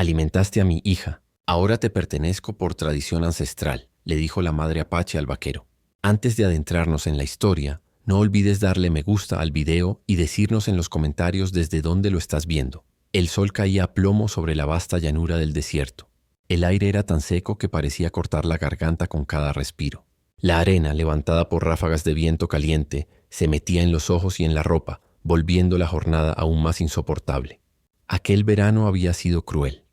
Alimentaste a mi hija. Ahora te pertenezco por tradición ancestral, le dijo la madre apache al vaquero. Antes de adentrarnos en la historia, no olvides darle me gusta al video y decirnos en los comentarios desde dónde lo estás viendo. El sol caía a plomo sobre la vasta llanura del desierto. El aire era tan seco que parecía cortar la garganta con cada respiro. La arena, levantada por ráfagas de viento caliente, se metía en los ojos y en la ropa, volviendo la jornada aún más insoportable. Aquel verano había sido cruel.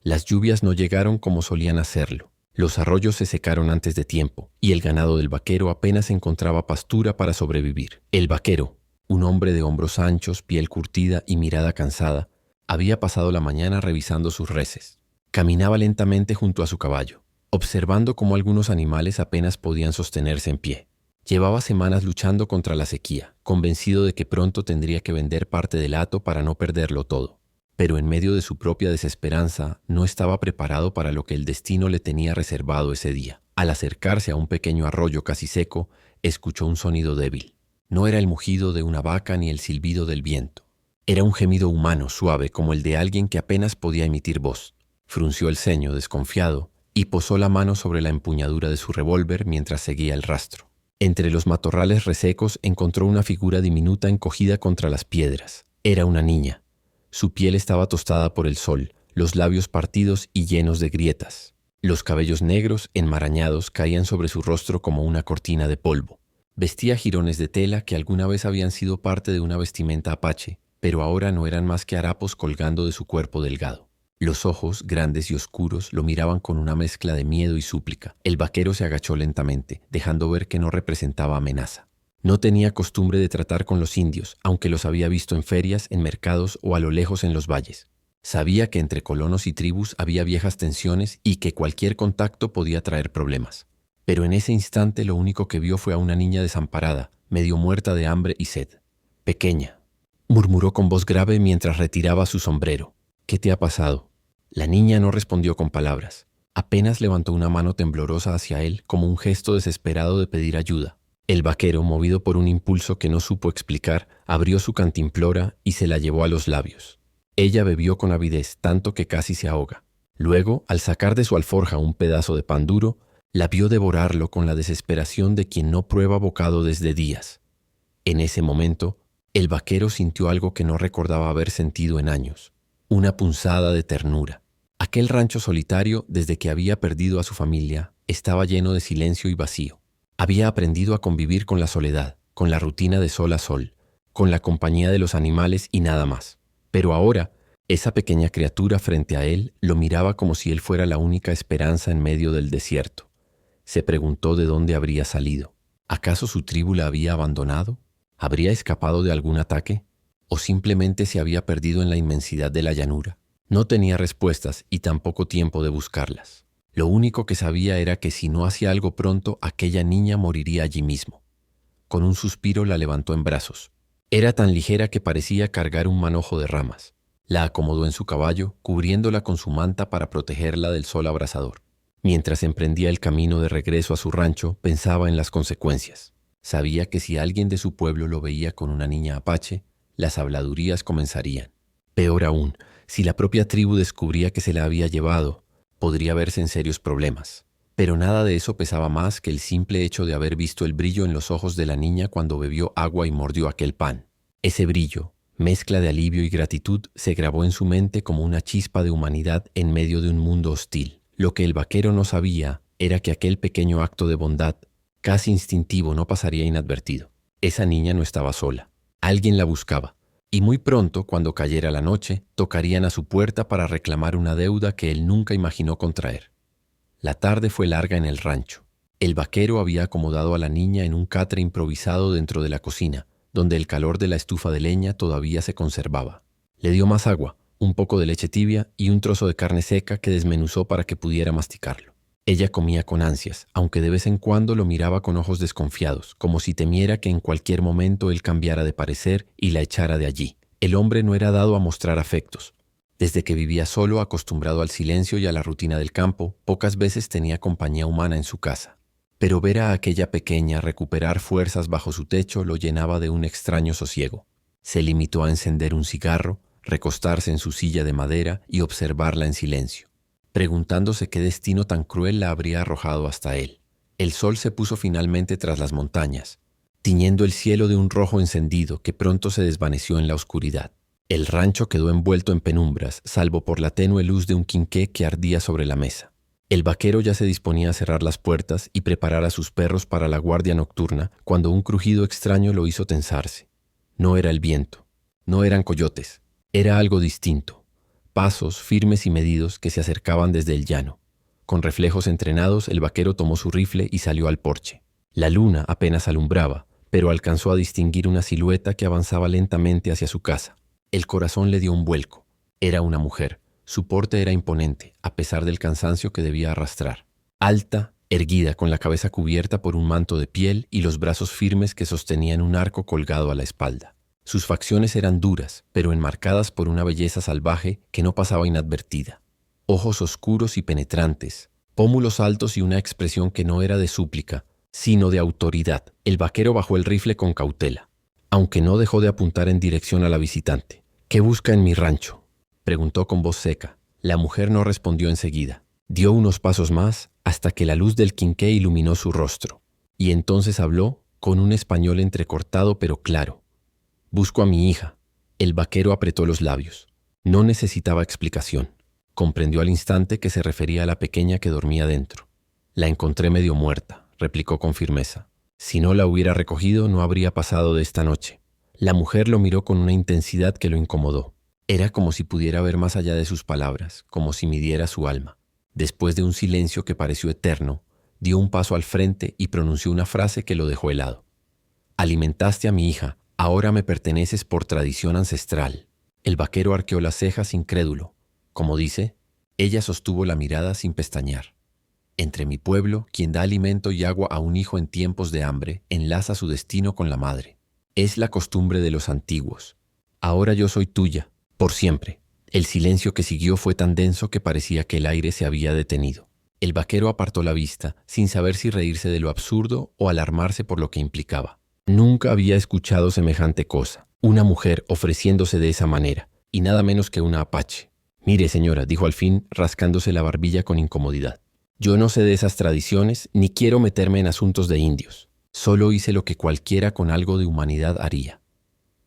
Las lluvias no llegaron como solían hacerlo. Los arroyos se secaron antes de tiempo y el ganado del vaquero apenas encontraba pastura para sobrevivir. El vaquero, un hombre de hombros anchos, piel curtida y mirada cansada, había pasado la mañana revisando sus reses. Caminaba lentamente junto a su caballo, observando cómo algunos animales apenas podían sostenerse en pie. Llevaba semanas luchando contra la sequía, convencido de que pronto tendría que vender parte del hato para no perderlo todo. Pero en medio de su propia desesperanza, no estaba preparado para lo que el destino le tenía reservado ese día. Al acercarse a un pequeño arroyo casi seco, escuchó un sonido débil. No era el mugido de una vaca ni el silbido del viento. Era un gemido humano, suave, como el de alguien que apenas podía emitir voz. Frunció el ceño, desconfiado, y posó la mano sobre la empuñadura de su revólver mientras seguía el rastro. Entre los matorrales resecos encontró una figura diminuta encogida contra las piedras. Era una niña. Su piel estaba tostada por el sol, los labios partidos y llenos de grietas. Los cabellos negros, enmarañados, caían sobre su rostro como una cortina de polvo. Vestía jirones de tela que alguna vez habían sido parte de una vestimenta apache, pero ahora no eran más que harapos colgando de su cuerpo delgado. Los ojos, grandes y oscuros, lo miraban con una mezcla de miedo y súplica. El vaquero se agachó lentamente, dejando ver que no representaba amenaza. No tenía costumbre de tratar con los indios, aunque los había visto en ferias, en mercados o a lo lejos en los valles. Sabía que entre colonos y tribus había viejas tensiones y que cualquier contacto podía traer problemas. Pero en ese instante lo único que vio fue a una niña desamparada, medio muerta de hambre y sed. «Pequeña», murmuró con voz grave mientras retiraba su sombrero. «¿Qué te ha pasado?». La niña no respondió con palabras. Apenas levantó una mano temblorosa hacia él como un gesto desesperado de pedir ayuda. El vaquero, movido por un impulso que no supo explicar, abrió su cantimplora y se la llevó a los labios. Ella bebió con avidez, tanto que casi se ahoga. Luego, al sacar de su alforja un pedazo de pan duro, la vio devorarlo con la desesperación de quien no prueba bocado desde días. En ese momento, el vaquero sintió algo que no recordaba haber sentido en años, una punzada de ternura. Aquel rancho solitario, desde que había perdido a su familia, estaba lleno de silencio y vacío. Había aprendido a convivir con la soledad, con la rutina de sol a sol, con la compañía de los animales y nada más. Pero ahora, esa pequeña criatura frente a él lo miraba como si él fuera la única esperanza en medio del desierto. Se preguntó de dónde habría salido. ¿Acaso su tribu la había abandonado? ¿Habría escapado de algún ataque? ¿O simplemente se había perdido en la inmensidad de la llanura? No tenía respuestas y tampoco tiempo de buscarlas. Lo único que sabía era que si no hacía algo pronto, aquella niña moriría allí mismo. Con un suspiro la levantó en brazos. Era tan ligera que parecía cargar un manojo de ramas. La acomodó en su caballo, cubriéndola con su manta para protegerla del sol abrasador. Mientras emprendía el camino de regreso a su rancho, pensaba en las consecuencias. Sabía que si alguien de su pueblo lo veía con una niña apache, las habladurías comenzarían. Peor aún, si la propia tribu descubría que se la había llevado, podría verse en serios problemas. Pero nada de eso pesaba más que el simple hecho de haber visto el brillo en los ojos de la niña cuando bebió agua y mordió aquel pan. Ese brillo, mezcla de alivio y gratitud, se grabó en su mente como una chispa de humanidad en medio de un mundo hostil. Lo que el vaquero no sabía era que aquel pequeño acto de bondad, casi instintivo, no pasaría inadvertido. Esa niña no estaba sola. Alguien la buscaba. Y muy pronto, cuando cayera la noche, tocarían a su puerta para reclamar una deuda que él nunca imaginó contraer. La tarde fue larga en el rancho. El vaquero había acomodado a la niña en un catre improvisado dentro de la cocina, donde el calor de la estufa de leña todavía se conservaba. Le dio más agua, un poco de leche tibia y un trozo de carne seca que desmenuzó para que pudiera masticarlo. Ella comía con ansias, aunque de vez en cuando lo miraba con ojos desconfiados, como si temiera que en cualquier momento él cambiara de parecer y la echara de allí. El hombre no era dado a mostrar afectos. Desde que vivía solo, acostumbrado al silencio y a la rutina del campo, pocas veces tenía compañía humana en su casa. Pero ver a aquella pequeña recuperar fuerzas bajo su techo lo llenaba de un extraño sosiego. Se limitó a encender un cigarro, recostarse en su silla de madera y observarla en silencio, preguntándose qué destino tan cruel la habría arrojado hasta él. El sol se puso finalmente tras las montañas, tiñendo el cielo de un rojo encendido que pronto se desvaneció en la oscuridad. El rancho quedó envuelto en penumbras, salvo por la tenue luz de un quinqué que ardía sobre la mesa. El vaquero ya se disponía a cerrar las puertas y preparar a sus perros para la guardia nocturna cuando un crujido extraño lo hizo tensarse. No era el viento, no eran coyotes, era algo distinto. Pasos firmes y medidos que se acercaban desde el llano. Con reflejos entrenados, el vaquero tomó su rifle y salió al porche. La luna apenas alumbraba, pero alcanzó a distinguir una silueta que avanzaba lentamente hacia su casa. El corazón le dio un vuelco. Era una mujer. Su porte era imponente, a pesar del cansancio que debía arrastrar. Alta, erguida, con la cabeza cubierta por un manto de piel y los brazos firmes que sostenían un arco colgado a la espalda. Sus facciones eran duras, pero enmarcadas por una belleza salvaje que no pasaba inadvertida. Ojos oscuros y penetrantes, pómulos altos y una expresión que no era de súplica, sino de autoridad. El vaquero bajó el rifle con cautela, aunque no dejó de apuntar en dirección a la visitante. «¿Qué busca en mi rancho?», preguntó con voz seca. La mujer no respondió enseguida. Dio unos pasos más hasta que la luz del quinqué iluminó su rostro. Y entonces habló con un español entrecortado pero claro. «Busco a mi hija». El vaquero apretó los labios. No necesitaba explicación. Comprendió al instante que se refería a la pequeña que dormía dentro. «La encontré medio muerta», replicó con firmeza. «Si no la hubiera recogido, no habría pasado de esta noche». La mujer lo miró con una intensidad que lo incomodó. Era como si pudiera ver más allá de sus palabras, como si midiera su alma. Después de un silencio que pareció eterno, dio un paso al frente y pronunció una frase que lo dejó helado. «Alimentaste a mi hija, ahora me perteneces por tradición ancestral». El vaquero arqueó las cejas incrédulo. Como dice, ella sostuvo la mirada sin pestañear. «Entre mi pueblo, quien da alimento y agua a un hijo en tiempos de hambre, enlaza su destino con la madre. Es la costumbre de los antiguos. Ahora yo soy tuya, por siempre». El silencio que siguió fue tan denso que parecía que el aire se había detenido. El vaquero apartó la vista, sin saber si reírse de lo absurdo o alarmarse por lo que implicaba. Nunca había escuchado semejante cosa. Una mujer ofreciéndose de esa manera, y nada menos que una apache. «Mire, señora», dijo al fin, rascándose la barbilla con incomodidad. «Yo no sé de esas tradiciones, ni quiero meterme en asuntos de indios. Solo hice lo que cualquiera con algo de humanidad haría.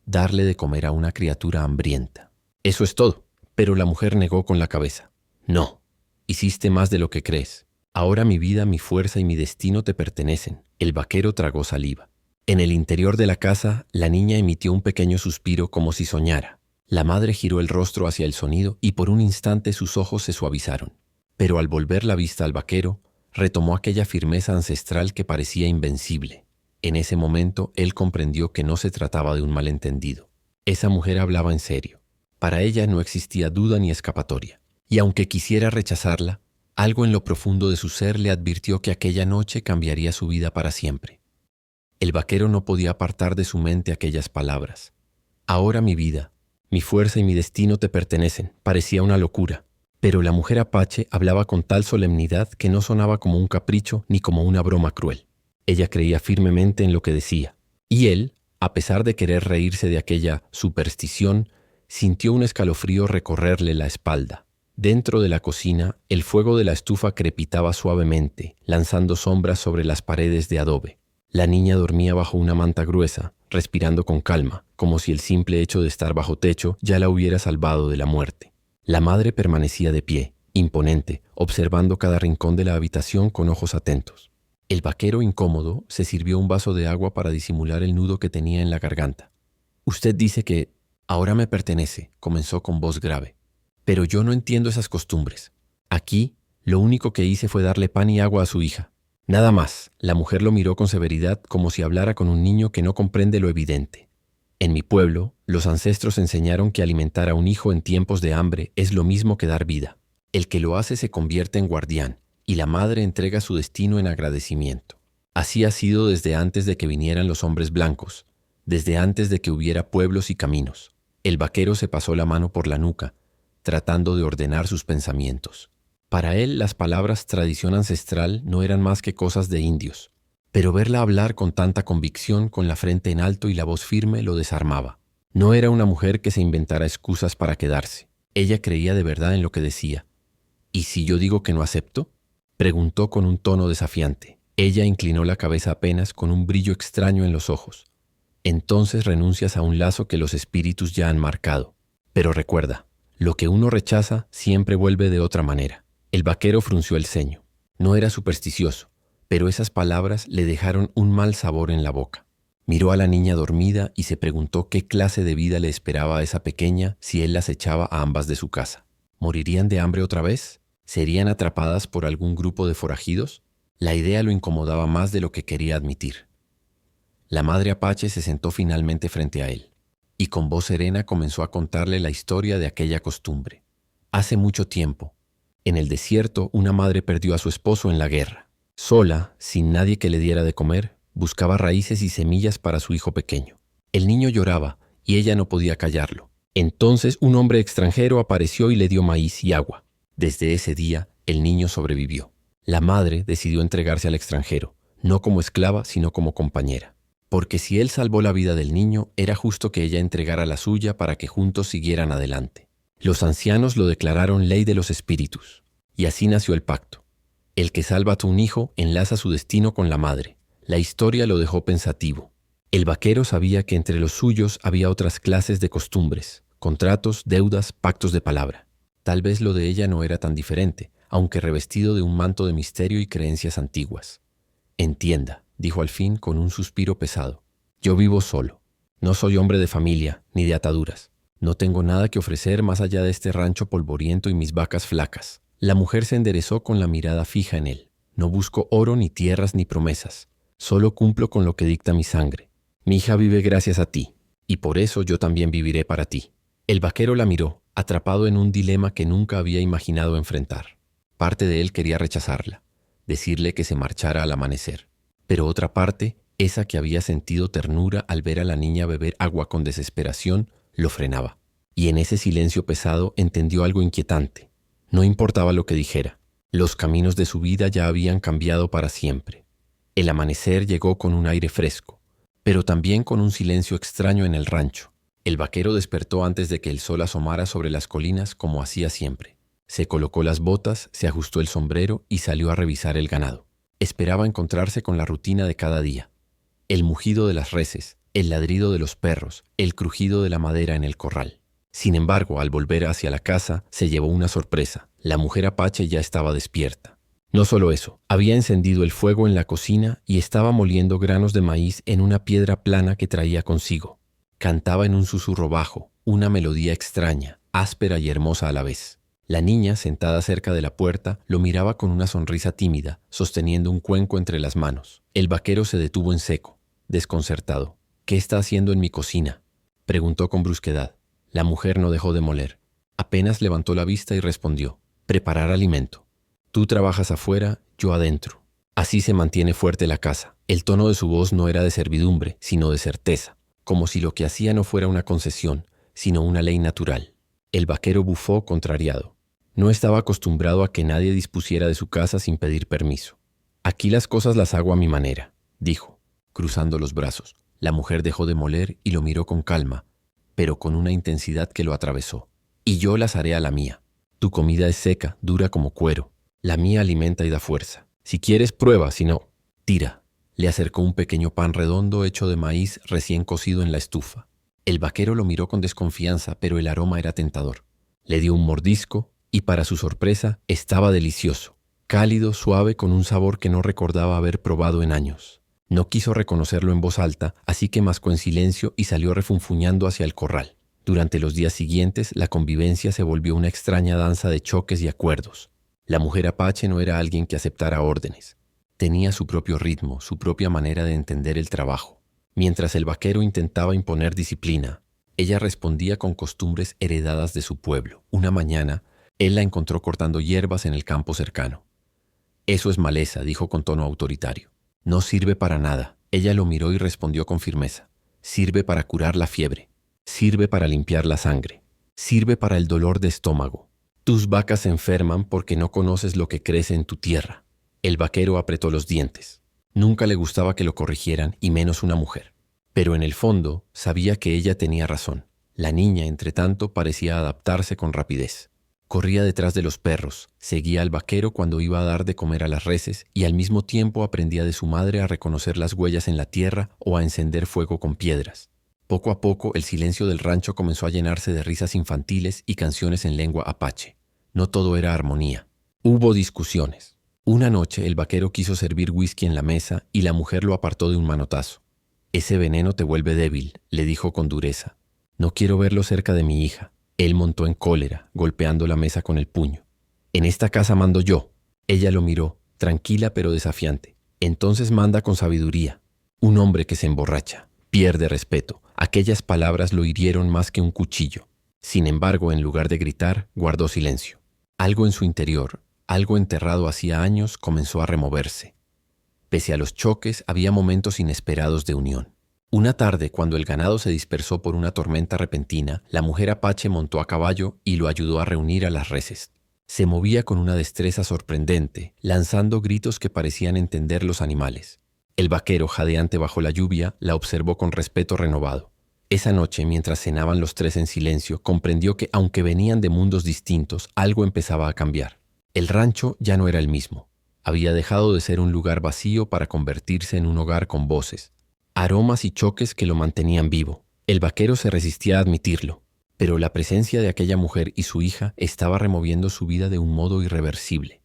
Darle de comer a una criatura hambrienta. Eso es todo». Pero la mujer negó con la cabeza. «No, hiciste más de lo que crees. Ahora mi vida, mi fuerza y mi destino te pertenecen». El vaquero tragó saliva. En el interior de la casa, la niña emitió un pequeño suspiro como si soñara. La madre giró el rostro hacia el sonido y por un instante sus ojos se suavizaron. Pero al volver la vista al vaquero, retomó aquella firmeza ancestral que parecía invencible. En ese momento, él comprendió que no se trataba de un malentendido. Esa mujer hablaba en serio. Para ella no existía duda ni escapatoria. Y aunque quisiera rechazarla, algo en lo profundo de su ser le advirtió que aquella noche cambiaría su vida para siempre. El vaquero no podía apartar de su mente aquellas palabras. «Ahora mi vida, mi fuerza y mi destino te pertenecen». Parecía una locura. Pero la mujer apache hablaba con tal solemnidad que no sonaba como un capricho ni como una broma cruel. Ella creía firmemente en lo que decía. Y él, a pesar de querer reírse de aquella superstición, sintió un escalofrío recorrerle la espalda. Dentro de la cocina, el fuego de la estufa crepitaba suavemente, lanzando sombras sobre las paredes de adobe. La niña dormía bajo una manta gruesa, respirando con calma, como si el simple hecho de estar bajo techo ya la hubiera salvado de la muerte. La madre permanecía de pie, imponente, observando cada rincón de la habitación con ojos atentos. El vaquero, incómodo, se sirvió un vaso de agua para disimular el nudo que tenía en la garganta. «Usted dice que ahora me pertenece», comenzó con voz grave. «Pero yo no entiendo esas costumbres. Aquí, lo único que hice fue darle pan y agua a su hija. Nada más». La mujer lo miró con severidad, como si hablara con un niño que no comprende lo evidente. «En mi pueblo, los ancestros enseñaron que alimentar a un hijo en tiempos de hambre es lo mismo que dar vida. El que lo hace se convierte en guardián, y la madre entrega su destino en agradecimiento. Así ha sido desde antes de que vinieran los hombres blancos, desde antes de que hubiera pueblos y caminos». El vaquero se pasó la mano por la nuca, tratando de ordenar sus pensamientos. Para él, las palabras tradición ancestral no eran más que cosas de indios, pero verla hablar con tanta convicción, con la frente en alto y la voz firme, lo desarmaba. No era una mujer que se inventara excusas para quedarse. Ella creía de verdad en lo que decía. ¿Y si yo digo que no acepto?, preguntó con un tono desafiante. Ella inclinó la cabeza apenas, con un brillo extraño en los ojos. Entonces renuncias a un lazo que los espíritus ya han marcado. Pero recuerda, lo que uno rechaza siempre vuelve de otra manera. El vaquero frunció el ceño. No era supersticioso, pero esas palabras le dejaron un mal sabor en la boca. Miró a la niña dormida y se preguntó qué clase de vida le esperaba a esa pequeña si él las echaba a ambas de su casa. ¿Morirían de hambre otra vez? ¿Serían atrapadas por algún grupo de forajidos? La idea lo incomodaba más de lo que quería admitir. La madre Apache se sentó finalmente frente a él y con voz serena comenzó a contarle la historia de aquella costumbre. Hace mucho tiempo, en el desierto, una madre perdió a su esposo en la guerra. Sola, sin nadie que le diera de comer, buscaba raíces y semillas para su hijo pequeño. El niño lloraba y ella no podía callarlo. Entonces un hombre extranjero apareció y le dio maíz y agua. Desde ese día, el niño sobrevivió. La madre decidió entregarse al extranjero, no como esclava, sino como compañera. Porque si él salvó la vida del niño, era justo que ella entregara la suya para que juntos siguieran adelante. Los ancianos lo declararon ley de los espíritus, y así nació el pacto. El que salva a un hijo enlaza su destino con la madre. La historia lo dejó pensativo. El vaquero sabía que entre los suyos había otras clases de costumbres, contratos, deudas, pactos de palabra. Tal vez lo de ella no era tan diferente, aunque revestido de un manto de misterio y creencias antiguas. Entienda, dijo al fin con un suspiro pesado. Yo vivo solo. No soy hombre de familia, ni de ataduras. No tengo nada que ofrecer más allá de este rancho polvoriento y mis vacas flacas. La mujer se enderezó con la mirada fija en él. No busco oro, ni tierras, ni promesas. Solo cumplo con lo que dicta mi sangre. Mi hija vive gracias a ti, y por eso yo también viviré para ti. El vaquero la miró, atrapado en un dilema que nunca había imaginado enfrentar. Parte de él quería rechazarla, decirle que se marchara al amanecer. Pero otra parte, esa que había sentido ternura al ver a la niña beber agua con desesperación, lo frenaba. Y en ese silencio pesado entendió algo inquietante. No importaba lo que dijera. Los caminos de su vida ya habían cambiado para siempre. El amanecer llegó con un aire fresco, pero también con un silencio extraño en el rancho. El vaquero despertó antes de que el sol asomara sobre las colinas como hacía siempre. Se colocó las botas, se ajustó el sombrero y salió a revisar el ganado. Esperaba encontrarse con la rutina de cada día. El mugido de las reses, el ladrido de los perros, el crujido de la madera en el corral. Sin embargo, al volver hacia la casa, se llevó una sorpresa. La mujer Apache ya estaba despierta. No solo eso, había encendido el fuego en la cocina y estaba moliendo granos de maíz en una piedra plana que traía consigo. Cantaba en un susurro bajo, una melodía extraña, áspera y hermosa a la vez. La niña, sentada cerca de la puerta, lo miraba con una sonrisa tímida, sosteniendo un cuenco entre las manos. El vaquero se detuvo en seco, desconcertado. «¿Qué está haciendo en mi cocina?», preguntó con brusquedad. La mujer no dejó de moler. Apenas levantó la vista y respondió: «Preparar alimento. Tú trabajas afuera, yo adentro. Así se mantiene fuerte la casa». El tono de su voz no era de servidumbre, sino de certeza, como si lo que hacía no fuera una concesión, sino una ley natural. El vaquero bufó contrariado. No estaba acostumbrado a que nadie dispusiera de su casa sin pedir permiso. «Aquí las cosas las hago a mi manera», dijo, cruzando los brazos. La mujer dejó de moler y lo miró con calma, pero con una intensidad que lo atravesó. «Y yo las haré a la mía. Tu comida es seca, dura como cuero. La mía alimenta y da fuerza. Si quieres, prueba, si no, tira». Le acercó un pequeño pan redondo hecho de maíz recién cocido en la estufa. El vaquero lo miró con desconfianza, pero el aroma era tentador. Le dio un mordisco y, para su sorpresa, estaba delicioso. Cálido, suave, con un sabor que no recordaba haber probado en años. No quiso reconocerlo en voz alta, así que mascó en silencio y salió refunfuñando hacia el corral. Durante los días siguientes, la convivencia se volvió una extraña danza de choques y acuerdos. La mujer Apache no era alguien que aceptara órdenes. Tenía su propio ritmo, su propia manera de entender el trabajo. Mientras el vaquero intentaba imponer disciplina, ella respondía con costumbres heredadas de su pueblo. Una mañana, él la encontró cortando hierbas en el campo cercano. «Eso es maleza», dijo con tono autoritario. «No sirve para nada». Ella lo miró y respondió con firmeza. «Sirve para curar la fiebre. Sirve para limpiar la sangre. Sirve para el dolor de estómago. Tus vacas se enferman porque no conoces lo que crece en tu tierra». El vaquero apretó los dientes. Nunca le gustaba que lo corrigieran, y menos una mujer. Pero en el fondo sabía que ella tenía razón. La niña, entretanto, parecía adaptarse con rapidez. Corría detrás de los perros, seguía al vaquero cuando iba a dar de comer a las reses y al mismo tiempo aprendía de su madre a reconocer las huellas en la tierra o a encender fuego con piedras. Poco a poco el silencio del rancho comenzó a llenarse de risas infantiles y canciones en lengua apache. No todo era armonía. Hubo discusiones. Una noche el vaquero quiso servir whisky en la mesa y la mujer lo apartó de un manotazo. «Ese veneno te vuelve débil», le dijo con dureza. «No quiero verlo cerca de mi hija». Él montó en cólera, golpeando la mesa con el puño. «En esta casa mando yo». Ella lo miró, tranquila pero desafiante. «Entonces manda con sabiduría». Un hombre que se emborracha pierde respeto. Aquellas palabras lo hirieron más que un cuchillo. Sin embargo, en lugar de gritar, guardó silencio. Algo en su interior, algo enterrado hacía años, comenzó a removerse. Pese a los choques, había momentos inesperados de unión. Una tarde, cuando el ganado se dispersó por una tormenta repentina, la mujer apache montó a caballo y lo ayudó a reunir a las reses. Se movía con una destreza sorprendente, lanzando gritos que parecían entender los animales. El vaquero, jadeante bajo la lluvia, la observó con respeto renovado. Esa noche, mientras cenaban los tres en silencio, comprendió que, aunque venían de mundos distintos, algo empezaba a cambiar. El rancho ya no era el mismo. Había dejado de ser un lugar vacío para convertirse en un hogar con voces, aromas y choques que lo mantenían vivo. El vaquero se resistía a admitirlo, pero la presencia de aquella mujer y su hija estaba removiendo su vida de un modo irreversible.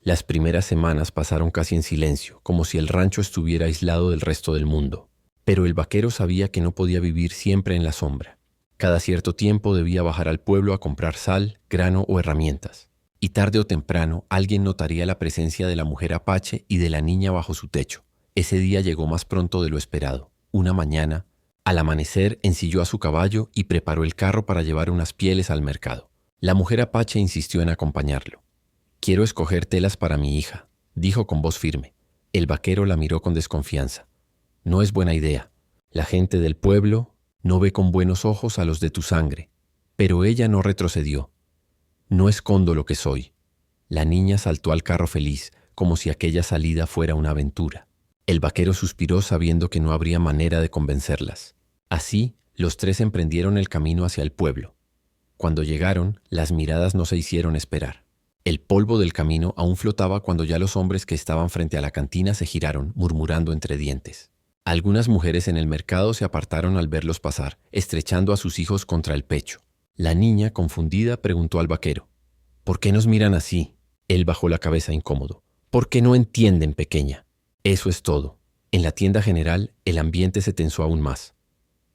Las primeras semanas pasaron casi en silencio, como si el rancho estuviera aislado del resto del mundo. Pero el vaquero sabía que no podía vivir siempre en la sombra. Cada cierto tiempo debía bajar al pueblo a comprar sal, grano o herramientas. Y tarde o temprano alguien notaría la presencia de la mujer apache y de la niña bajo su techo. Ese día llegó más pronto de lo esperado. Una mañana, al amanecer, ensilló a su caballo y preparó el carro para llevar unas pieles al mercado. La mujer apache insistió en acompañarlo. «Quiero escoger telas para mi hija», dijo con voz firme. El vaquero la miró con desconfianza. «No es buena idea. La gente del pueblo no ve con buenos ojos a los de tu sangre». Pero ella no retrocedió. «No escondo lo que soy». La niña saltó al carro feliz, como si aquella salida fuera una aventura. El vaquero suspiró sabiendo que no habría manera de convencerlas. Así, los tres emprendieron el camino hacia el pueblo. Cuando llegaron, las miradas no se hicieron esperar. El polvo del camino aún flotaba cuando ya los hombres que estaban frente a la cantina se giraron, murmurando entre dientes. Algunas mujeres en el mercado se apartaron al verlos pasar, estrechando a sus hijos contra el pecho. La niña, confundida, preguntó al vaquero: «¿Por qué nos miran así?» Él bajó la cabeza incómodo. «¿Por qué no entienden, pequeña?» Eso es todo. En la tienda general, el ambiente se tensó aún más.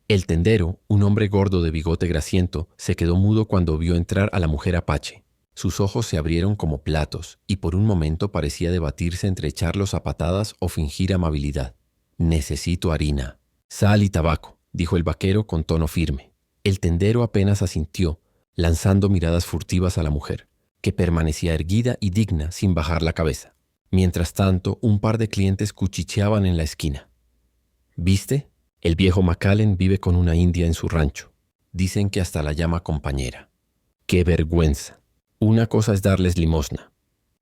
El tendero, un hombre gordo de bigote grasiento, se quedó mudo cuando vio entrar a la mujer apache. Sus ojos se abrieron como platos y por un momento parecía debatirse entre echarlos a patadas o fingir amabilidad. «Necesito harina, sal y tabaco», dijo el vaquero con tono firme. El tendero apenas asintió, lanzando miradas furtivas a la mujer, que permanecía erguida y digna sin bajar la cabeza. Mientras tanto, un par de clientes cuchicheaban en la esquina. «¿Viste? El viejo McAllen vive con una india en su rancho. Dicen que hasta la llama compañera. ¡Qué vergüenza! Una cosa es darles limosna,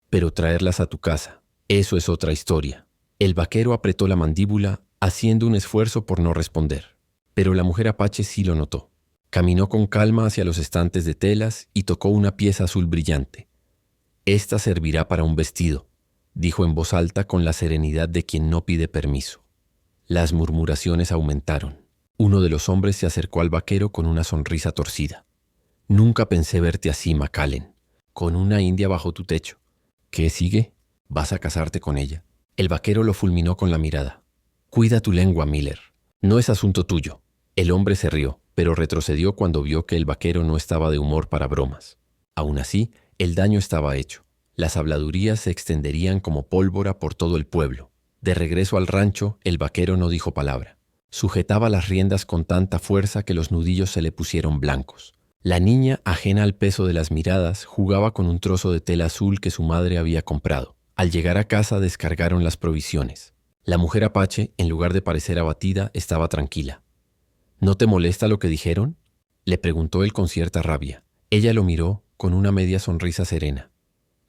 pero traerlas a tu casa, eso es otra historia». El vaquero apretó la mandíbula, haciendo un esfuerzo por no responder. Pero la mujer apache sí lo notó. Caminó con calma hacia los estantes de telas y tocó una pieza azul brillante. «Esta servirá para un vestido», dijo en voz alta con la serenidad de quien no pide permiso. Las murmuraciones aumentaron. Uno de los hombres se acercó al vaquero con una sonrisa torcida. «Nunca pensé verte así, McAllen, con una india bajo tu techo. ¿Qué sigue? ¿Vas a casarte con ella?» El vaquero lo fulminó con la mirada. «Cuida tu lengua, Miller. No es asunto tuyo». El hombre se rió, pero retrocedió cuando vio que el vaquero no estaba de humor para bromas. Aún así, el daño estaba hecho. Las habladurías se extenderían como pólvora por todo el pueblo. De regreso al rancho, el vaquero no dijo palabra. Sujetaba las riendas con tanta fuerza que los nudillos se le pusieron blancos. La niña, ajena al peso de las miradas, jugaba con un trozo de tela azul que su madre había comprado. Al llegar a casa descargaron las provisiones. La mujer apache, en lugar de parecer abatida, estaba tranquila. «¿No te molesta lo que dijeron?», le preguntó él con cierta rabia. Ella lo miró con una media sonrisa serena.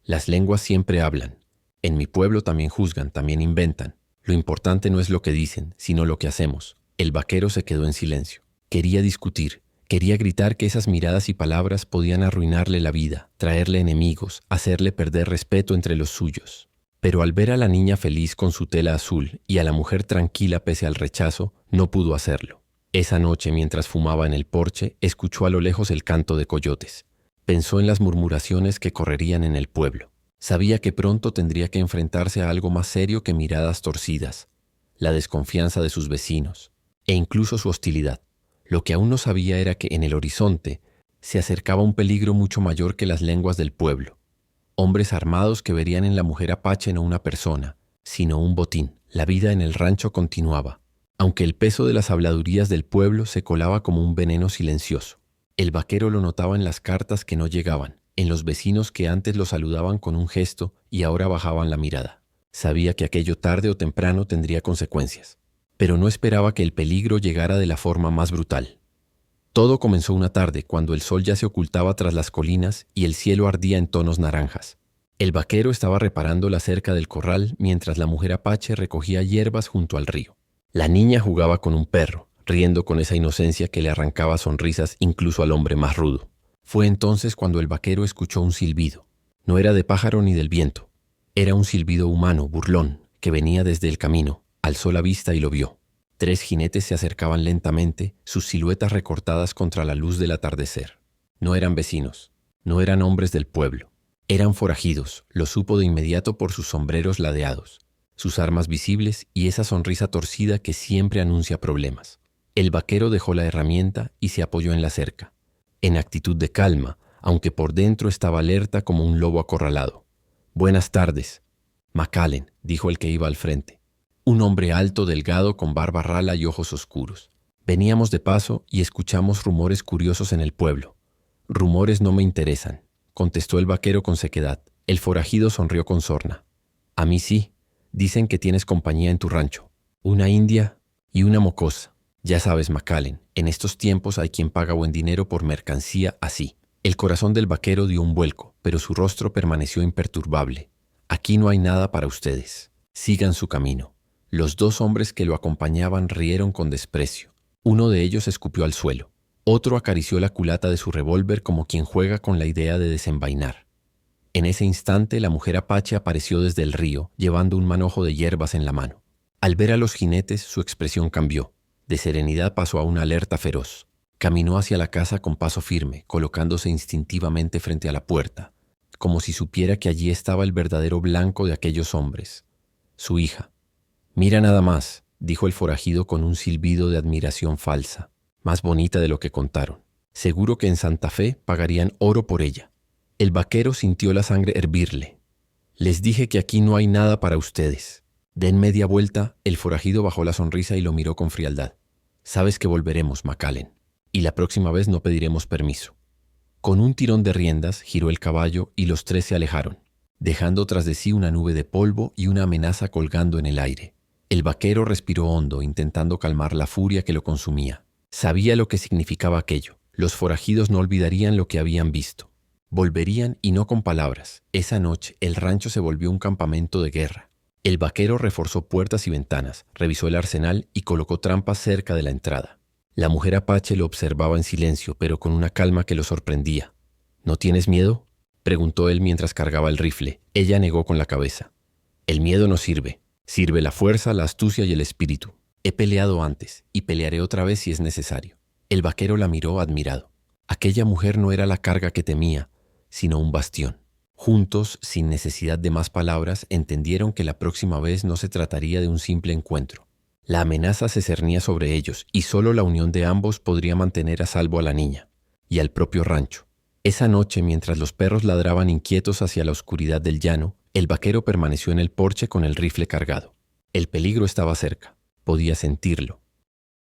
«Las lenguas siempre hablan. En mi pueblo también juzgan, también inventan. Lo importante no es lo que dicen, sino lo que hacemos». El vaquero se quedó en silencio. Quería discutir, Quería gritar que esas miradas y palabras podían arruinarle la vida, traerle enemigos, hacerle perder respeto entre los suyos. Pero al ver a la niña feliz con su tela azul y a la mujer tranquila pese al rechazo, no pudo hacerlo. Esa noche, mientras fumaba en el porche, escuchó a lo lejos el canto de coyotes. Pensó en las murmuraciones que correrían en el pueblo. Sabía que pronto tendría que enfrentarse a algo más serio que miradas torcidas, la desconfianza de sus vecinos, e incluso su hostilidad. Lo que aún no sabía era que en el horizonte se acercaba un peligro mucho mayor que las lenguas del pueblo. Hombres armados que verían en la mujer apache no una persona, sino un botín. La vida en el rancho continuaba, aunque el peso de las habladurías del pueblo se colaba como un veneno silencioso. El vaquero lo notaba en las cartas que no llegaban, en los vecinos que antes lo saludaban con un gesto y ahora bajaban la mirada. Sabía que aquello tarde o temprano tendría consecuencias, pero no esperaba que el peligro llegara de la forma más brutal. Todo comenzó una tarde cuando el sol ya se ocultaba tras las colinas y el cielo ardía en tonos naranjas. El vaquero estaba reparando la cerca del corral mientras la mujer apache recogía hierbas junto al río. La niña jugaba con un perro, riendo con esa inocencia que le arrancaba sonrisas incluso al hombre más rudo. Fue entonces cuando el vaquero escuchó un silbido. No era de pájaro ni del viento. Era un silbido humano, burlón, que venía desde el camino. Alzó la vista y lo vio. 3 jinetes se acercaban lentamente, sus siluetas recortadas contra la luz del atardecer. No eran vecinos, no eran hombres del pueblo. Eran forajidos, lo supo de inmediato por sus sombreros ladeados, sus armas visibles y esa sonrisa torcida que siempre anuncia problemas. El vaquero dejó la herramienta y se apoyó en la cerca, en actitud de calma, aunque por dentro estaba alerta como un lobo acorralado. «Buenas tardes, McCallen», dijo el que iba al frente. Un hombre alto, delgado, con barba rala y ojos oscuros. «Veníamos de paso y escuchamos rumores curiosos en el pueblo». «Rumores no me interesan», contestó el vaquero con sequedad. El forajido sonrió con sorna. «A mí sí. Dicen que tienes compañía en tu rancho. Una india y una mocosa. Ya sabes, McCallen, en estos tiempos hay quien paga buen dinero por mercancía así». El corazón del vaquero dio un vuelco, pero su rostro permaneció imperturbable. «Aquí no hay nada para ustedes. Sigan su camino». Los 2 hombres que lo acompañaban rieron con desprecio. Uno de ellos escupió al suelo. Otro acarició la culata de su revólver como quien juega con la idea de desenvainar. En ese instante la mujer apache apareció desde el río, llevando un manojo de hierbas en la mano. Al ver a los jinetes, su expresión cambió. De serenidad pasó a una alerta feroz. Caminó hacia la casa con paso firme, colocándose instintivamente frente a la puerta, como si supiera que allí estaba el verdadero blanco de aquellos hombres, su hija. «Mira nada más», dijo el forajido con un silbido de admiración falsa, más bonita de lo que contaron. Seguro que en Santa Fe pagarían oro por ella. El vaquero sintió la sangre hervirle. «Les dije que aquí no hay nada para ustedes». Den media vuelta, el forajido bajó la sonrisa y lo miró con frialdad. «Sabes que volveremos, McCallen, y la próxima vez no pediremos permiso». Con un tirón de riendas giró el caballo y los 3 se alejaron, dejando tras de sí una nube de polvo y una amenaza colgando en el aire. El vaquero respiró hondo, intentando calmar la furia que lo consumía. Sabía lo que significaba aquello. Los forajidos no olvidarían lo que habían visto. Volverían y no con palabras. Esa noche el rancho se volvió un campamento de guerra. El vaquero reforzó puertas y ventanas, revisó el arsenal y colocó trampas cerca de la entrada. La mujer apache lo observaba en silencio, pero con una calma que lo sorprendía. «¿No tienes miedo?», preguntó él mientras cargaba el rifle. Ella negó con la cabeza. «El miedo no sirve. Sirve la fuerza, la astucia y el espíritu. He peleado antes y pelearé otra vez si es necesario». El vaquero la miró admirado. Aquella mujer no era la carga que temía, sino un bastión. Juntos, sin necesidad de más palabras, entendieron que la próxima vez no se trataría de un simple encuentro. La amenaza se cernía sobre ellos y solo la unión de ambos podría mantener a salvo a la niña y al propio rancho. Esa noche, mientras los perros ladraban inquietos hacia la oscuridad del llano, el vaquero permaneció en el porche con el rifle cargado. El peligro estaba cerca. Podía sentirlo.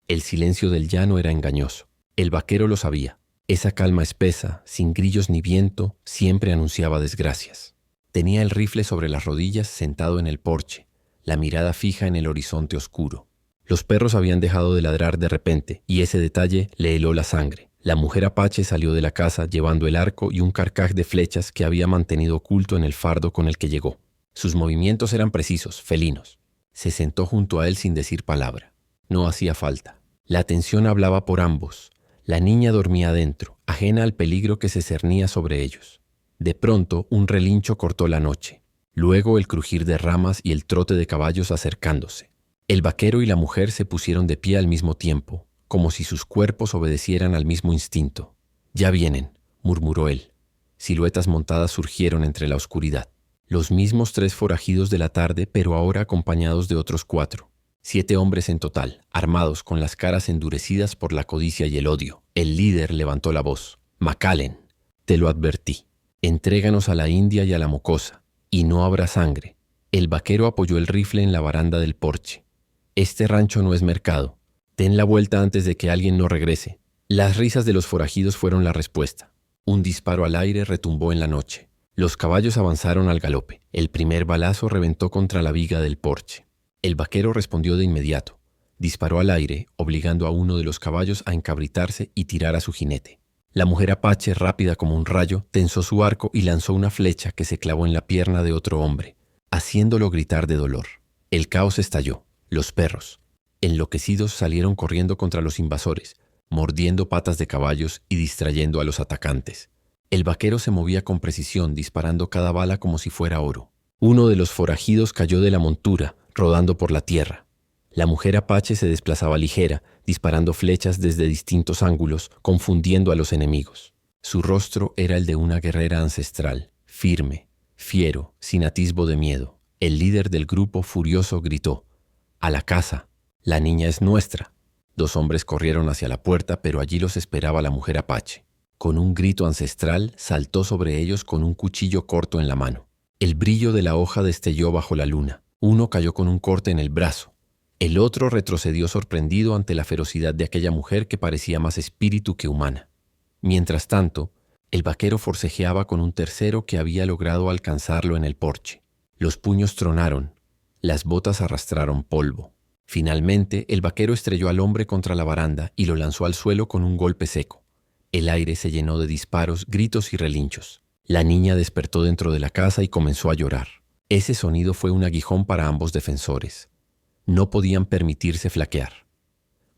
El silencio del llano era engañoso. El vaquero lo sabía. Esa calma espesa, sin grillos ni viento, siempre anunciaba desgracias. Tenía el rifle sobre las rodillas sentado en el porche, la mirada fija en el horizonte oscuro. Los perros habían dejado de ladrar de repente y ese detalle le heló la sangre. La mujer apache salió de la casa llevando el arco y un carcaj de flechas que había mantenido oculto en el fardo con el que llegó. Sus movimientos eran precisos, felinos. Se sentó junto a él sin decir palabra. No hacía falta. La atención hablaba por ambos. La niña dormía adentro, ajena al peligro que se cernía sobre ellos. De pronto, un relincho cortó la noche. Luego el crujir de ramas y el trote de caballos acercándose. El vaquero y la mujer se pusieron de pie al mismo tiempo, como si sus cuerpos obedecieran al mismo instinto. «Ya vienen», murmuró él. Siluetas montadas surgieron entre la oscuridad. Los mismos 3 forajidos de la tarde, pero ahora acompañados de otros 4. 7 hombres en total, armados con las caras endurecidas por la codicia y el odio. El líder levantó la voz. «McAllen, te lo advertí. Entréganos a la india y a la mocosa, y no habrá sangre». El vaquero apoyó el rifle en la baranda del porche. «Este rancho no es mercado. Den la vuelta antes de que alguien no regrese». Las risas de los forajidos fueron la respuesta. Un disparo al aire retumbó en la noche. Los caballos avanzaron al galope. El primer balazo reventó contra la viga del porche. El vaquero respondió de inmediato. Disparó al aire, obligando a uno de los caballos a encabritarse y tirar a su jinete. La mujer apache, rápida como un rayo, tensó su arco y lanzó una flecha que se clavó en la pierna de otro hombre, haciéndolo gritar de dolor. El caos estalló. Los perros, enloquecidos, salieron corriendo contra los invasores, mordiendo patas de caballos y distrayendo a los atacantes. El vaquero se movía con precisión, disparando cada bala como si fuera oro. Uno de los forajidos cayó de la montura, rodando por la tierra. La mujer apache se desplazaba ligera, disparando flechas desde distintos ángulos, confundiendo a los enemigos. Su rostro era el de una guerrera ancestral, firme, fiero, sin atisbo de miedo. El líder del grupo, furioso, gritó: «¡A la casa! La niña es nuestra». 2 hombres corrieron hacia la puerta, pero allí los esperaba la mujer apache. Con un grito ancestral, saltó sobre ellos con un cuchillo corto en la mano. El brillo de la hoja destelló bajo la luna. Uno cayó con un corte en el brazo. El otro retrocedió sorprendido ante la ferocidad de aquella mujer que parecía más espíritu que humana. Mientras tanto, el vaquero forcejeaba con un tercero que había logrado alcanzarlo en el porche. Los puños tronaron, las botas arrastraron polvo. Finalmente, el vaquero estrelló al hombre contra la baranda y lo lanzó al suelo con un golpe seco. El aire se llenó de disparos, gritos y relinchos. La niña despertó dentro de la casa y comenzó a llorar. Ese sonido fue un aguijón para ambos defensores. No podían permitirse flaquear.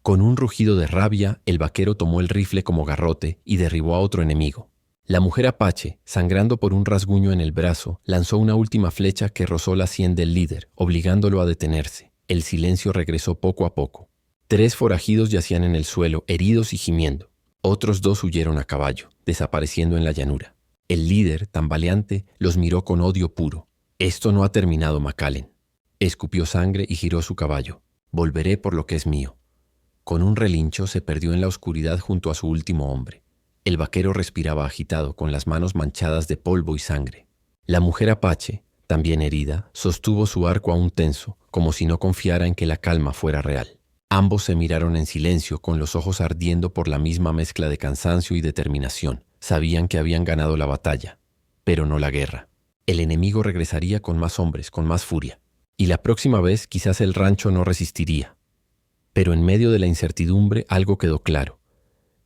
Con un rugido de rabia, el vaquero tomó el rifle como garrote y derribó a otro enemigo. La mujer apache, sangrando por un rasguño en el brazo, lanzó una última flecha que rozó la sien del líder, obligándolo a detenerse. El silencio regresó poco a poco. 3 forajidos yacían en el suelo, heridos y gimiendo. Otros 2 huyeron a caballo, desapareciendo en la llanura. El líder, tambaleante, los miró con odio puro. «Esto no ha terminado, McAllen». Escupió sangre y giró su caballo. «Volveré por lo que es mío». Con un relincho se perdió en la oscuridad junto a su último hombre. El vaquero respiraba agitado, con las manos manchadas de polvo y sangre. La mujer apache, también herida, sostuvo su arco aún tenso, como si no confiara en que la calma fuera real. Ambos se miraron en silencio, con los ojos ardiendo por la misma mezcla de cansancio y determinación. Sabían que habían ganado la batalla, pero no la guerra. El enemigo regresaría con más hombres, con más furia. Y la próxima vez quizás el rancho no resistiría. Pero en medio de la incertidumbre algo quedó claro.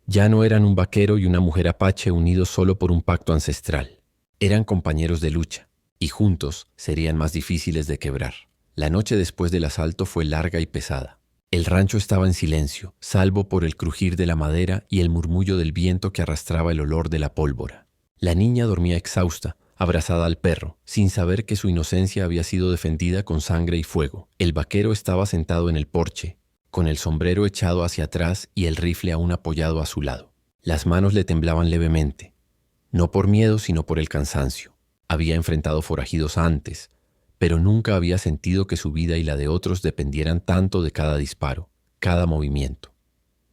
Ya no eran un vaquero y una mujer apache unidos solo por un pacto ancestral. Eran compañeros de lucha, y juntos serían más difíciles de quebrar. La noche después del asalto fue larga y pesada. El rancho estaba en silencio, salvo por el crujir de la madera y el murmullo del viento que arrastraba el olor de la pólvora. La niña dormía exhausta, abrazada al perro, sin saber que su inocencia había sido defendida con sangre y fuego. El vaquero estaba sentado en el porche, con el sombrero echado hacia atrás y el rifle aún apoyado a su lado. Las manos le temblaban levemente, no por miedo sino por el cansancio. Había enfrentado forajidos antes, pero nunca había sentido que su vida y la de otros dependieran tanto de cada disparo, cada movimiento.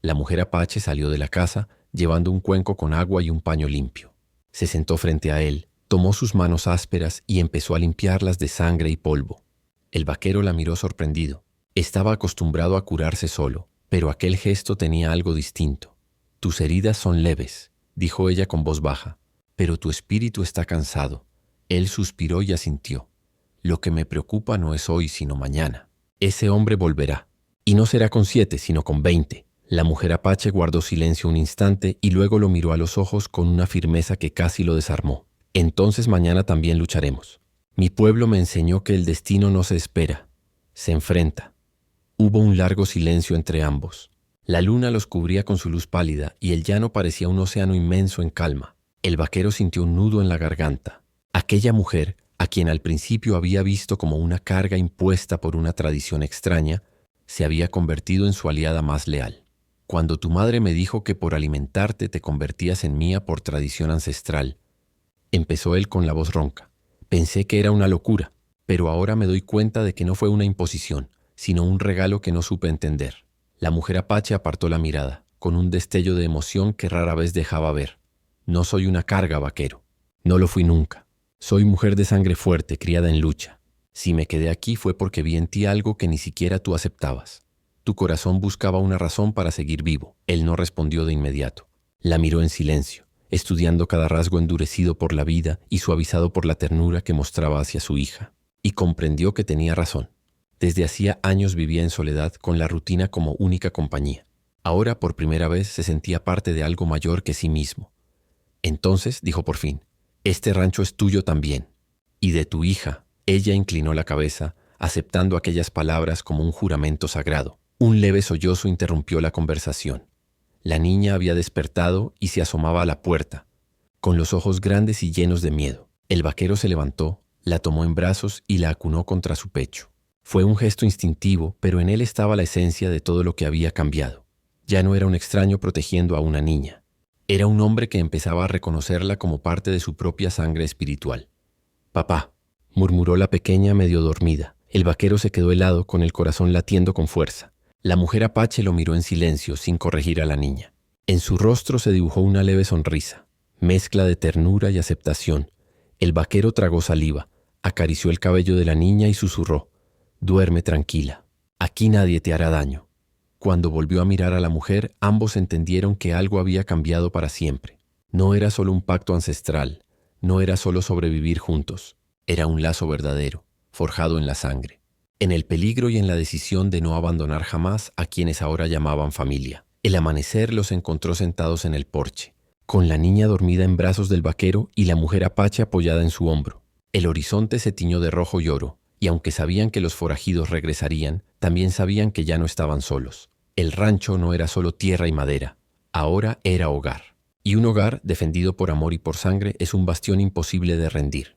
La mujer apache salió de la casa llevando un cuenco con agua y un paño limpio. Se sentó frente a él, tomó sus manos ásperas y empezó a limpiarlas de sangre y polvo. El vaquero la miró sorprendido. Estaba acostumbrado a curarse solo, pero aquel gesto tenía algo distinto. «Tus heridas son leves», dijo ella con voz baja, «pero tu espíritu está cansado». Él suspiró y asintió. «Lo que me preocupa no es hoy, sino mañana. Ese hombre volverá, y no será con 7, sino con 20». La mujer apache guardó silencio un instante y luego lo miró a los ojos con una firmeza que casi lo desarmó. «Entonces mañana también lucharemos. Mi pueblo me enseñó que el destino no se espera, se enfrenta». Hubo un largo silencio entre ambos. La luna los cubría con su luz pálida y el llano parecía un océano inmenso en calma. El vaquero sintió un nudo en la garganta. Aquella mujer, a quien al principio había visto como una carga impuesta por una tradición extraña, se había convertido en su aliada más leal. Cuando tu madre me dijo que por alimentarte te convertías en mía por tradición ancestral, empezó él con la voz ronca. Pensé que era una locura, pero ahora me doy cuenta de que no fue una imposición, sino un regalo que no supe entender. La mujer apache apartó la mirada, con un destello de emoción que rara vez dejaba ver. No soy una carga, vaquero. No lo fui nunca. Soy mujer de sangre fuerte, criada en lucha. Si me quedé aquí fue porque vi en ti algo que ni siquiera tú aceptabas. Tu corazón buscaba una razón para seguir vivo. Él no respondió de inmediato. La miró en silencio, estudiando cada rasgo endurecido por la vida y suavizado por la ternura que mostraba hacia su hija. Y comprendió que tenía razón. Desde hacía años vivía en soledad con la rutina como única compañía. Ahora por primera vez se sentía parte de algo mayor que sí mismo. Entonces dijo por fin, este rancho es tuyo también. Y de tu hija. Ella inclinó la cabeza, aceptando aquellas palabras como un juramento sagrado. Un leve sollozo interrumpió la conversación. La niña había despertado y se asomaba a la puerta, con los ojos grandes y llenos de miedo. El vaquero se levantó, la tomó en brazos y la acunó contra su pecho. Fue un gesto instintivo, pero en él estaba la esencia de todo lo que había cambiado. Ya no era un extraño protegiendo a una niña. Era un hombre que empezaba a reconocerla como parte de su propia sangre espiritual. «Papá», murmuró la pequeña medio dormida. El vaquero se quedó helado con el corazón latiendo con fuerza. La mujer apache lo miró en silencio sin corregir a la niña. En su rostro se dibujó una leve sonrisa, mezcla de ternura y aceptación. El vaquero tragó saliva, acarició el cabello de la niña y susurró, «Duerme tranquila, aquí nadie te hará daño». Cuando volvió a mirar a la mujer, ambos entendieron que algo había cambiado para siempre. No era solo un pacto ancestral, no era solo sobrevivir juntos, era un lazo verdadero, forjado en la sangre, en el peligro y en la decisión de no abandonar jamás a quienes ahora llamaban familia. El amanecer los encontró sentados en el porche, con la niña dormida en brazos del vaquero y la mujer apache apoyada en su hombro. El horizonte se tiñó de rojo y oro, y aunque sabían que los forajidos regresarían, también sabían que ya no estaban solos. El rancho no era solo tierra y madera, ahora era hogar. Y un hogar defendido por amor y por sangre es un bastión imposible de rendir.